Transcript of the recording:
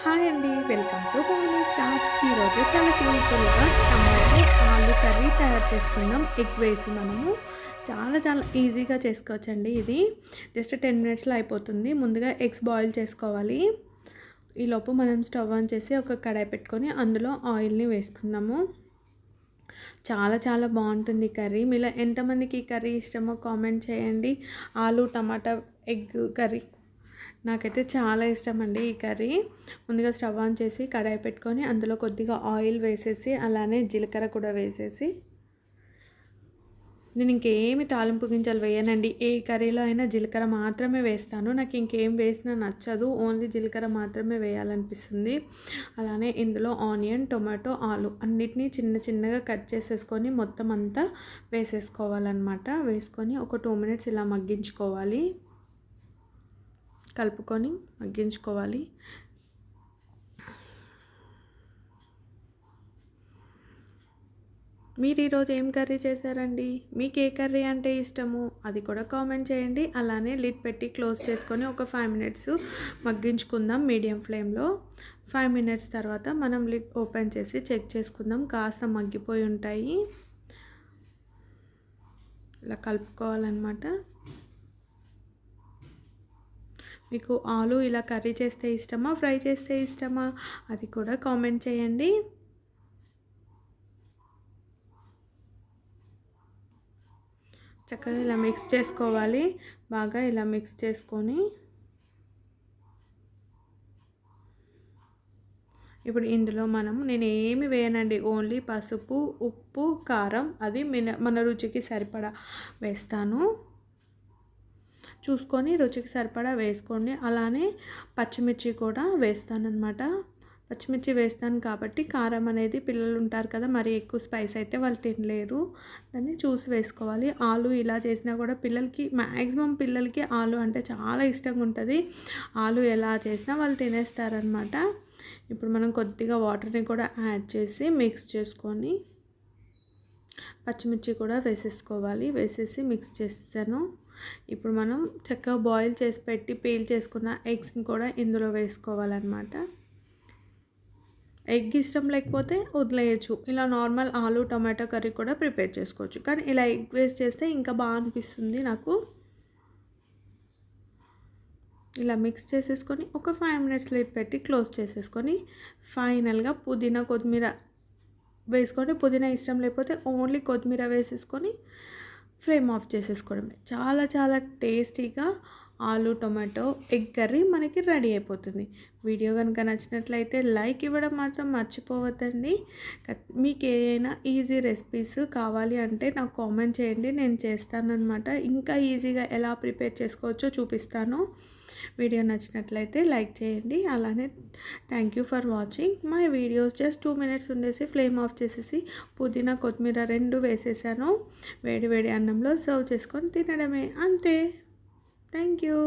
Hi అండి. Welcome to Mouni starts. ఈరోజు చాలా సింపుల్గా టమాటో ఆలు కర్రీ తయారు చేసుకుందాం. ఎగ్ వేసి మనము చాలా ఈజీగా చేసుకోవచ్చండి. ఇది జస్ట్ 10 మినిట్స్లో అయిపోతుంది. ముందుగా ఎగ్స్ బాయిల్ చేసుకోవాలి. ఈలోపు మనం స్టవ్ ఆన్ చేసి ఒక కడాయి పెట్టుకొని అందులో ఆయిల్ని వేసుకుందాము. చాలా బాగుంటుంది ఈ కర్రీ. మీలో ఎంతమందికి ఈ కర్రీ ఇష్టమో కామెంట్ చేయండి. ఆలు టమాటా ఎగ్ కర్రీ నాకైతే చాలా ఇష్టం అండి ఈ కర్రీ. ముందుగా స్టవ్ ఆన్ చేసి కడాయి పెట్టుకొని అందులో కొద్దిగా ఆయిల్ వేసేసి అలానే జీలకర్ర కూడా వేసేసి, నేను ఇంకేమి తాలింపు గింజలు వేయనండి. ఏ కర్రీలో అయినా జీలకర్ర మాత్రమే వేస్తాను. నాకు ఇంకేం వేసినా నచ్చదు. ఓన్లీ జీలకర్ర మాత్రమే వేయాలనిపిస్తుంది. అలానే ఇందులో ఆనియన్, టొమాటో, ఆలు అన్నిటినీ చిన్నగా కట్ చేసేసుకొని మొత్తం అంతా వేసేసుకోవాలన్నమాట. వేసుకొని ఒక 2 మినిట్స్ ఇలా మగ్గించుకోవాలి. కలుపుకొని మగ్గించుకోవాలి. మీరు ఈరోజు ఏం కర్రీ చేశారండి? మీకు ఏ కర్రీ అంటే ఇష్టము అది కూడా కామెంట్ చేయండి. అలానే లిడ్ పెట్టి క్లోజ్ చేసుకొని ఒక 5 మినిట్స్ మగ్గించుకుందాం మీడియం ఫ్లేమ్లో. 5 మినిట్స్ తర్వాత మనం లిడ్ ఓపెన్ చేసి చెక్ చేసుకుందాం. కాస్త మగ్గిపోయి ఉంటాయి. ఇలా కలుపుకోవాలన్నమాట. మీకు ఆలు ఇలా కర్రీ చేస్తే ఇష్టమా, ఫ్రై చేస్తే ఇష్టమా అది కూడా కామెంట్ చేయండి. చక్కగా ఇలా మిక్స్ చేసుకోవాలి. బాగా ఇలా మిక్స్ చేసుకొని ఇప్పుడు ఇందులో నేను ఏమి వేయనండి. ఓన్లీ పసుపు, ఉప్పు, కారం అది మన రుచికి సరిపడా వేస్తాను. చూసుకొని రుచికి సరిపడా వేసుకోండి. అలానే పచ్చిమిర్చి కూడా వేస్తానన్నమాట. పచ్చిమిర్చి వేస్తాను కాబట్టి కారం అనేది పిల్లలు ఉంటారు కదా, మరి ఎక్కువ స్పైస్ అయితే వాళ్ళు తినలేరు. దాన్ని చూసి వేసుకోవాలి. ఆలు ఇలా చేసినా కూడా మ్యాక్సిమం పిల్లలకి ఆలు అంటే చాలా ఇష్టంగా ఉంటుంది. ఆలు ఎలా చేసినా వాళ్ళు తినేస్తారనమాట. ఇప్పుడు మనం కొద్దిగా వాటర్ని కూడా యాడ్ చేసి మిక్స్ చేసుకొని పచ్చిమిర్చి కూడా వేసేసుకోవాలి. వేసేసి మిక్స్ చేస్తాను. ఇప్పుడు మనం చక్కగా బాయిల్ చేసి పెట్టి పీల్ చేసుకున్న ఎగ్స్ని కూడా ఇందులో వేసుకోవాలన్నమాట. ఎగ్ ఇష్టం లేకపోతే వదిలేయచ్చు. ఇలా నార్మల్ ఆలు టమాటో కర్రీ కూడా ప్రిపేర్ చేసుకోవచ్చు. కానీ ఇలా ఎగ్ వేస్ట్ చేస్తే ఇంకా బాగా అనిపిస్తుంది నాకు. ఇలా మిక్స్ చేసేసుకొని ఒక 5 మినిట్స్ లిడ్ పెట్టి క్లోజ్ చేసేసుకొని ఫైనల్గా పుదీనా, కొత్తిమీర వేసుకొని, పుదీనా ఇష్టం లేకపోతే ఓన్లీ కొత్తిమీర వేసేసుకొని ఫ్లేమ్ ఆఫ్ చేసేసుకోవడమే. చాలా టేస్టీగా ఆలు టొమాటో ఎగ్ కర్రీ మనకి రెడీ అయిపోతుంది. వీడియో కనుక నచ్చినట్లయితే లైక్ ఇవ్వడం మాత్రం మర్చిపోవద్దండి. మీకు ఏదైనా ఈజీ రెసిపీస్ కావాలి అంటే నాకు కామెంట్ చేయండి, నేను చేస్తానన్నమాట. ఇంకా ఈజీగా ఎలా ప్రిపేర్ చేసుకోవచ్చో చూపిస్తాను. వీడియో నచ్చినట్లయితే లైక్ చేయండి. అలానే thank you for watching my videos. Just 2 minutes ఉండేసి ఫ్లేమ్ ఆఫ్ చేసేసి పుదీనా, కొత్తిమీర 2 వేసేసాను. వేడి అన్నంలో సర్వ్ చేసుకొని తినడమే, అంతే. Thank you.